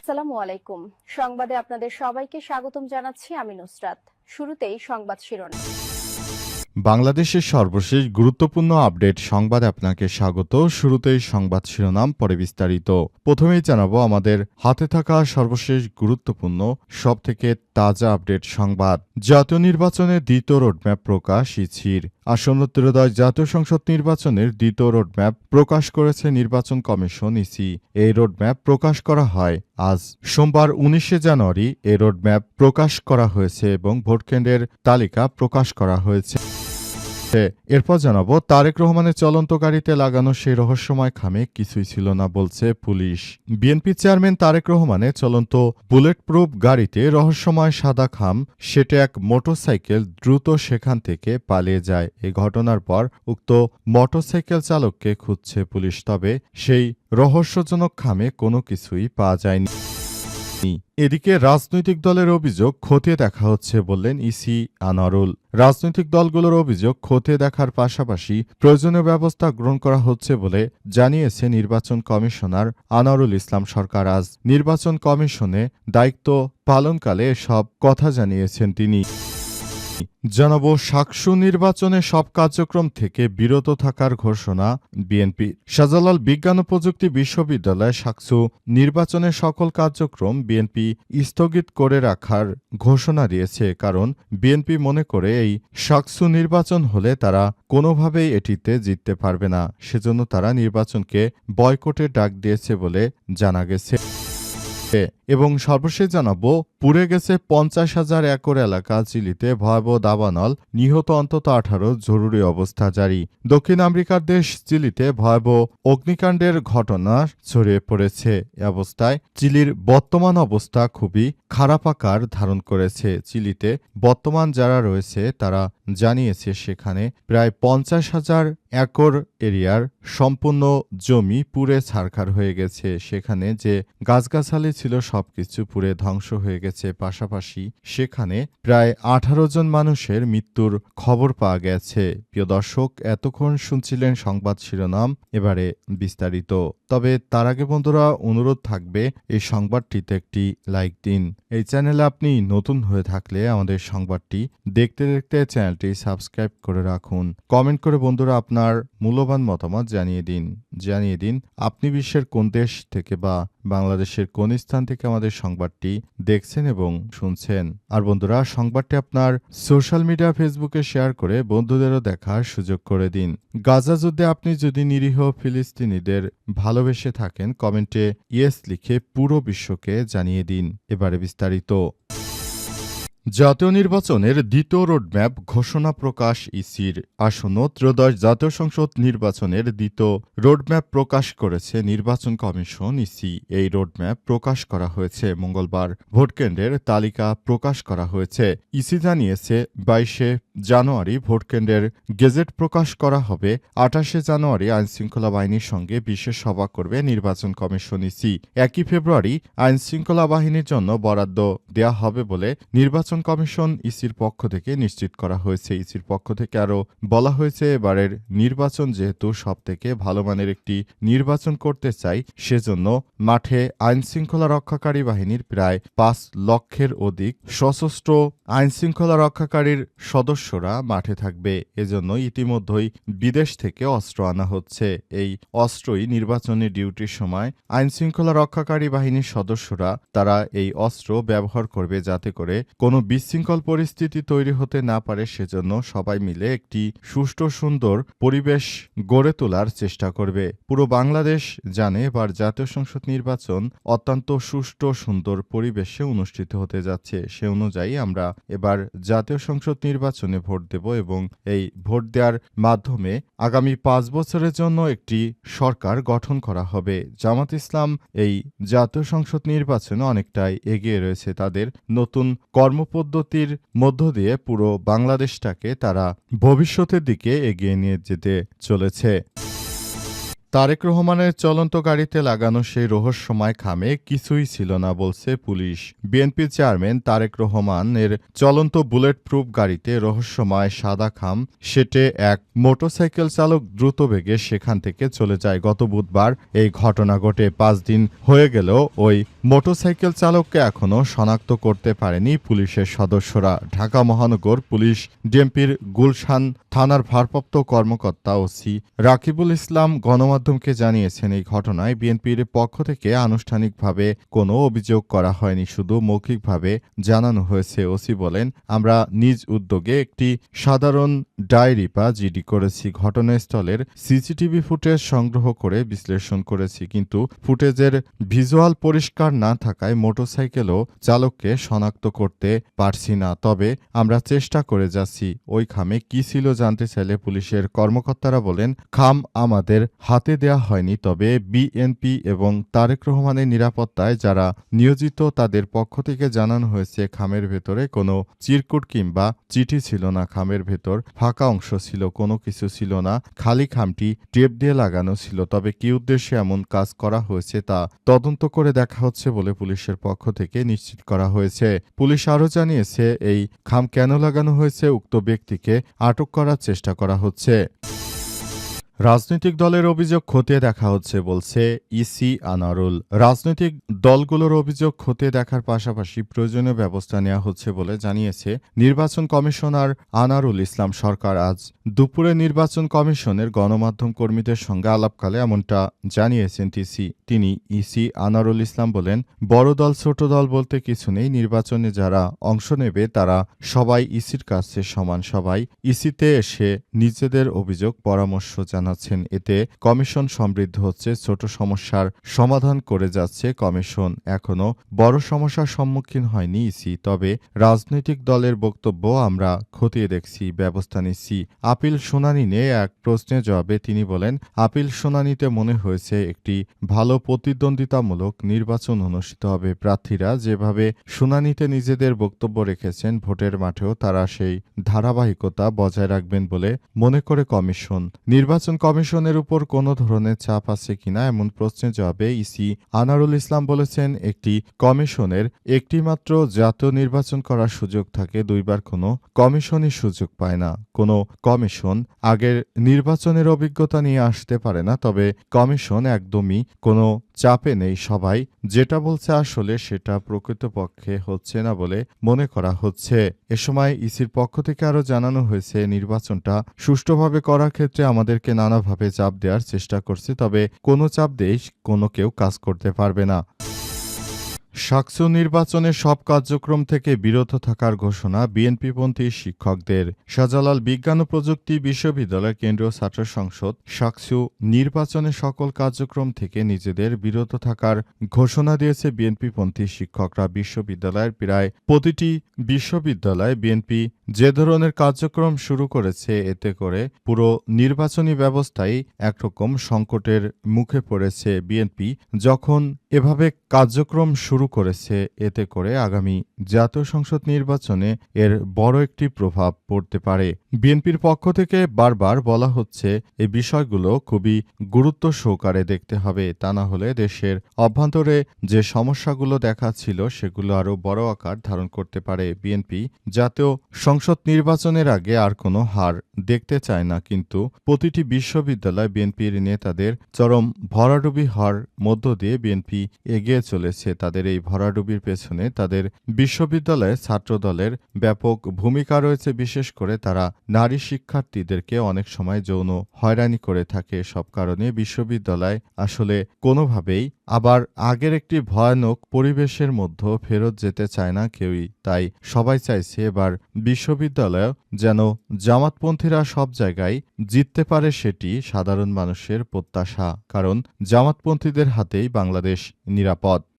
আসসালামু আলাইকুম। সংবাদে আপনাদের সবাইকে স্বাগতম জানাচ্ছি আমি নুসরাত। শুরুতেই সংবাদ শিরোনাম। বাংলাদেশের সর্বশেষ গুরুত্বপূর্ণ আপডেট সংবাদে আপনাকে স্বাগত। শুরুতেই সংবাদ শিরোনাম, পরে বিস্তারিত। প্রথমেই জানাবো আমাদের হাতে থাকা সর্বশেষ গুরুত্বপূর্ণ সবথেকে তাজা আপডেট সংবাদ। জাতীয় নির্বাচনের দ্বিতীয় রোডম্যাপ প্রকাশ ইসির। আসন্ন ত্রয়োদশ জাতীয় সংসদ নির্বাচনের দ্বিতীয় রোডম্যাপ প্রকাশ করেছে নির্বাচন কমিশন ইসি। এই রোডম্যাপ প্রকাশ করা হয় আজ সোমবার 19শে জানুয়ারি। এই রোডম্যাপ প্রকাশ করা হয়েছে এবং ভোটকেন্দ্রের তালিকা প্রকাশ করা হয়েছে। এরপর জানাবো তারেক রহমানের চলন্ত গাড়িতে লাগানো সেই রহস্যময় খামে কিছুই ছিল না বলছে পুলিশ। বিএনপি চেয়ারম্যান তারেক রহমানের চলন্ত বুলেট প্রুফ গাড়িতে রহস্যময় সাদা খাম, সেটা এক মোটরসাইকেল দ্রুত সেখান থেকে পালিয়ে যায়। এই ঘটনার পর উক্ত মোটরসাইকেল চালককে খুঁজছে পুলিশ, তবে সেই রহস্যজনক খামে কোনো কিছুই পাওয়া যায়নি। এদিকে রাজনৈতিক দলের অভিযোগ খতিয়ে দেখা হচ্ছে বললেন ইসি আনোয়ারুল। রাজনৈতিক দলগুলোর অভিযোগ খতিয়ে দেখার পাশাপাশি প্রয়োজনীয় ব্যবস্থা গ্রহণ করা হচ্ছে বলে জানিয়েছে নির্বাচন কমিশনার আনোয়ারুল ইসলাম সরকার। আজ নির্বাচন কমিশনে দায়িত্ব পালনকালে সব কথা জানিয়েছেন তিনি। জানাবো সাকসু নির্বাচনে সব কার্যক্রম থেকে বিরত থাকার ঘোষণা বিএনপি। শাহজালাল বিজ্ঞান ও প্রযুক্তি বিশ্ববিদ্যালয় সাকসু নির্বাচনের সকল কার্যক্রম বিএনপি স্থগিত করে রাখার ঘোষণা দিয়েছে। কারণ বিএনপি মনে করে এই সাকসু নির্বাচন হলে তারা কোনোভাবেই এটিতে জিততে পারবে না, সেজন্য তারা নির্বাচনকে বয়কটের ডাক দিয়েছে বলে জানা গেছে। এবং সর্বশেষ জানাবো পুড়ে গেছে 50,000 একর এলাকা চিলিতে, ভয়াবহ দাবানল, নিহত অন্তত 18, জরুরি অবস্থা জারি। দক্ষিণ আমেরিকার দেশ চিলিতে ভয়াবহ অগ্নিকাণ্ডের ঘটনা ছড়িয়ে পড়েছে। এ অবস্থায় চিলির বর্তমান অবস্থা খুবই খারাপ আকার ধারণ করেছে। চিলিতে বর্তমান যারা রয়েছে তারা জানিয়েছে সেখানে প্রায় 50,000 একর এরিয়ার সম্পূর্ণ জমি পুড়ে ছারখার হয়ে গেছে। সেখানে যে গাছগাছালি ছিল সবকিছু পুড়ে ধ্বংস হয়ে গেছে। পাশাপাশি সেখানে প্রায় 18 জন মানুষের মৃত্যুর খবর পাওয়া গেছে। প্রিয় দর্শক, এতক্ষণ শুনছিলেন সংবাদ শিরোনাম, এবারে বিস্তারিত। তবে তার আগে বন্ধুরা অনুরোধ থাকবে এই সংবাদটিতে একটি লাইক দিন। এই চ্যানেলে আপনি নতুন হয়ে থাকলে আমাদের সংবাদটি দেখতে দেখতে চ্যানেলটি সাবস্ক্রাইব করে রাখুন। কমেন্ট করে বন্ধুরা আপনার মূল্যবান মতামত জানিয়ে দিন আপনি বিশ্বের কোন দেশ থেকে বা বাংলাদেশের কোন স্থান থেকে আমাদের সংবাদটি দেখছেন এবং শুনছেন। আর বন্ধুরা সংবাদটি আপনার সোশ্যাল মিডিয়া ফেসবুকে শেয়ার করে বন্ধুদেরও দেখার সুযোগ করে দিন। গাজা যুদ্ধে আপনি যদি নিরীহ ফিলিস্তিনিদের ভালোবেসে থাকেন কমেন্টে ইয়েস লিখে পুরো বিশ্বকে জানিয়ে দিন। এবারে বিস্তারিত। জাতীয় নির্বাচনের দ্বিতীয় রোডম্যাপ ঘোষণা প্রকাশ ইসির। আসন্ন ত্রয়োদশ জাতীয় সংসদ নির্বাচনের দ্বিতীয় রোডম্যাপ প্রকাশ করেছে নির্বাচন কমিশন ইসি। এই রোডম্যাপ প্রকাশ করা হয়েছে মঙ্গলবার। ভোটকেন্দ্রের তালিকা প্রকাশ করা হয়েছে। ইসি জানিয়েছে 22শে জানুয়ারি ভোটকেন্দ্রের গেজেট প্রকাশ করা হবে। 28শে জানুয়ারি আইনশৃঙ্খলা বাহিনীর সঙ্গে বিশেষ সভা করবে নির্বাচন কমিশন ইসি। 1 ফেব্রুয়ারি আইনশৃঙ্খলা বাহিনীর জন্য বরাদ্দ দেয়া হবে বলে নির্বাচন কমিশন ইসির পক্ষ থেকে নিশ্চিত করা হয়েছে। ইসির পক্ষ থেকে আরও বলা হয়েছে এবারের নির্বাচন যেহেতু সবথেকে ভালো মানের একটি নির্বাচন করতে চাই, সেজন্য মাঠে আইনশৃঙ্খলা রক্ষাকারী বাহিনীর প্রায় 5 লক্ষের অধিক সশস্ত্র আইনশৃঙ্খলা রক্ষাকারীর সদস্যরা মাঠে থাকবে। এজন্য ইতিমধ্যেই বিদেশ থেকে অস্ত্র আনা হচ্ছে। এই অস্ত্রই নির্বাচনী ডিউটির সময় আইনশৃঙ্খলা রক্ষাকারী বাহিনীর সদস্যরা তারা এই অস্ত্র ব্যবহার করবে যাতে করে কোনো বিশৃঙ্খল পরিস্থিতি তৈরি হতে না পারে। সেজন্য সবাই মিলে একটি সুষ্ঠু সুন্দর পরিবেশ গড়ে তোলার চেষ্টা করবে। পুরো বাংলাদেশ জানে এবার জাতীয় সংসদ নির্বাচন অত্যন্ত সুষ্ঠু সুন্দর পরিবেশে অনুষ্ঠিত হতে যাচ্ছে। সে অনুযায়ী আমরা এবার জাতীয় সংসদ নির্বাচনে ভোট দেব এবং এই ভোট দেওয়ার মাধ্যমে আগামী 5 বছরের জন্য একটি সরকার গঠন করা হবে। জামাত ইসলাম এই জাতীয় সংসদ নির্বাচনে অনেকটাই এগিয়ে রয়েছে। তাদের নতুন কর্মপদ্ধতির মধ্য দিয়ে পুরো বাংলাদেশটাকে তারা ভবিষ্যতের দিকে এগিয়ে নিয়ে যেতে চলেছে। তারেক রহমানের চলন্ত গাড়িতে লাগানো সেই রহস্যময় খামে কিছুই ছিল না বলছে পুলিশ। বিএনপি চেয়ারম্যান তারেক রহমানের চলন্ত বুলেট প্রুফ গাড়িতে রহস্যময় সাদা খাম সেটে এক মোটরসাইকেল চালক দ্রুত বেগে সেখান থেকে চলে যায়। গত বুধবার এই ঘটনা ঘটে। 5 দিন হয়ে গেলেও ওই মোটরসাইকেল চালককে এখনও শনাক্ত করতে পারেনি পুলিশের সদস্যরা। ঢাকা মহানগর পুলিশ ডিএমপির গুলশান থানার ভারপ্রাপ্ত কর্মকর্তা ওসি রাকিবুল ইসলাম গণমাধ্যমকে জানিয়েছেন, এই ঘটনায় বিএনপির পক্ষ থেকে আনুষ্ঠানিকভাবে কোনো অভিযোগ করা হয়নি, শুধু মৌখিকভাবে জানানো হয়েছে। ওসি বলেন, আমরা নিজ উদ্যোগে একটি সাধারণ ডায়েরি বা জিডি করেছি। ঘটনাস্থলের সিসিটিভি ফুটেজ সংগ্রহ করে বিশ্লেষণ করেছি, কিন্তু ফুটেজের ভিজুয়াল পরিষ্কার না থাকায় মোটরসাইকেলও চালককে শনাক্ত করতে পারছি না। তবে আমরা চেষ্টা করে যাচ্ছি। ওই খামে কি ছিল জানতে চাইলে পুলিশের কর্মকর্তারা বলেন, খাম আমাদের হাতে দেয়া হয়নি, তবে বিএনপি এবং তারেক রহমানের নিরাপত্তায় যারা নিয়োজিত তাদের পক্ষ থেকে জানানো হয়েছে খামের ভেতরে কোনো চিরকুট কিংবা চিঠি ছিল না। খামের ভেতর ফাঁকা অংশ ছিল, কোনো কিছু ছিল না। খালি খামটি টেপ দিয়ে লাগানো ছিল। তবে কি উদ্দেশ্যে এমন কাজ করা হয়েছে তা তদন্ত করে দেখা হচ্ছে বলে পুলিশের পক্ষ থেকে নিশ্চিত করা হয়েছে। পুলিশ আরও জানিয়েছে, এই খাম কেন লাগানো হয়েছে উক্ত ব্যক্তিকে আটক করার চেষ্টা করা হচ্ছে। রাজনৈতিক দলের অভিযোগ খতিয়ে দেখা হচ্ছে বলছে ইসি আনারুল। রাজনৈতিক দলগুলোর অভিযোগ খতিয়ে দেখার পাশাপাশি প্রয়োজনীয় ব্যবস্থা নেওয়া হচ্ছে বলে জানিয়েছে নির্বাচন কমিশনার আনারুল ইসলাম সরকার। আজ দুপুরে নির্বাচন কমিশনের গণমাধ্যম কর্মীদের সঙ্গে আলাপকালে এমনটা জানিয়েছেন তিনি। ইসি আনারুল ইসলাম বলেন, বড় দল ছোট দল বলতে কিছু নেই। নির্বাচনে যারা অংশ নেবে তারা সবাই ইসির কাছে সমান। সবাই ইসিতে এসে নিজেদের অভিযোগ পরামর্শ জানাচ্ছেন। এতে কমিশন সমৃদ্ধ হচ্ছে। ছোট সমস্যার সমাধান করে যাচ্ছে কমিশন। এখনো বড় সমস্যার সম্মুখীন হয়নি ইসি, তবে রাজনৈতিক দলের বক্তব্য আমরা খতিয়ে দেখছি, ব্যবস্থা নিচ্ছি। আপিল শুনানি নিয়ে এক প্রশ্নের জবাবে তিনি বলেন, আপিল শুনানিতে মনে হয়েছে একটি ভালো প্রতিদ্বন্দ্বিতামূলক নির্বাচন অনুষ্ঠিত হবে। প্রার্থীরা যেভাবে শুনানিতে নিজেদের বক্তব্য রেখেছেন, ভোটের মাঠেও তারা সেই ধারাবাহিকতা বজায় রাখবেন বলে মনে করে কমিশন। নির্বাচন কমিশনের উপর কোনো ধরনের চাপ আছে কিনা এমন প্রশ্নের জবাবে ইসি আনারুল ইসলাম বলেছেন, একটি কমিশনের একটিমাত্র জাতীয় নির্বাচন করার সুযোগ থাকে, দুইবার কোনো কমিশনই সুযোগ পায় না। কোনো কমিশন আগের নির্বাচনের অভিজ্ঞতা নিয়ে আসতে পারে না। তবে কমিশন একদমই কোনো চাপে নেই। সবাই যেটা বলছে আসলে সেটা প্রকৃতপক্ষে হচ্ছে না বলে মনে করা হচ্ছে। এ সময় ইসির পক্ষ থেকে আরও জানানো হয়েছে, নির্বাচনটা সুষ্ঠুভাবে করার ক্ষেত্রে আমাদেরকে নানাভাবে চাপ দেওয়ার চেষ্টা করছে, তবে কোনো চাপ দিয়ে কোনো কেউ কাজ করতে পারবে না। সাকসু নির্বাচনের সব কার্যক্রম থেকে বিরত থাকার ঘোষণা বিএনপিপন্থী শিক্ষকদের। শাহজালাল বিজ্ঞান ও প্রযুক্তি বিশ্ববিদ্যালয় কেন্দ্রীয় ছাত্র সংসদ সাকসু নির্বাচনের সকল কার্যক্রম থেকে নিজেদের বিরত থাকার ঘোষণা দিয়েছে বিএনপিপন্থী শিক্ষকরা। বিশ্ববিদ্যালয়ের প্রায় প্রতিটি বিশ্ববিদ্যালয়ে বিএনপি যে ধরনের কার্যক্রম শুরু করেছে, এতে করে পুরো নির্বাচনী ব্যবস্থাই একরকম সংকটের মুখে পড়েছে। বিএনপি যখন এভাবে কার্যক্রম শুরু করেছে, এতে করে আগামী জাতীয় সংসদ নির্বাচনে এর বড় একটি প্রভাব পড়তে পারে। বিএনপির পক্ষ থেকে বারবার বলা হচ্ছে, এই বিষয়গুলো খুবই গুরুত্ব সহকারে দেখতে হবে, তা না হলে দেশের অভ্যন্তরে যে সমস্যাগুলো দেখাচ্ছিল সেগুলো আরও বড় আকার ধারণ করতে পারে। বিএনপি জাতীয় সংসদ নির্বাচনের আগে আর কোনো হার দেখতে চায় না, কিন্তু প্রতিটি বিশ্ববিদ্যালয় বিএনপির নেতাদের চরম ভরাডুবি হওয়ার মধ্য দিয়ে বিএনপি এগিয়ে চলেছে। তাদের এই ভরাডুবির পেছনে তাদের বিশ্ববিদ্যালয়ে ছাত্রদলের ব্যাপক ভূমিকা রয়েছে। বিশেষ করে তারা নারী শিক্ষার্থীদেরকে অনেক সময় যৌন হয়রানি করে থাকে। সব কারণে বিশ্ববিদ্যালয় আসলে কোনোভাবেই আবার আগের একটি ভয়ানক পরিবেশের মধ্যে ফেরত যেতে চায় না কেউই। তাই সবাই চাইছে এবার বিশ্ববিদ্যালয় যেন জামাতপন্থীরা সব জায়গায় জিততে পারে, সেটি সাধারণ মানুষের প্রত্যাশা। কারণ জামাতপন্থীদের হাতেই বাংলাদেশ নিরাপদ।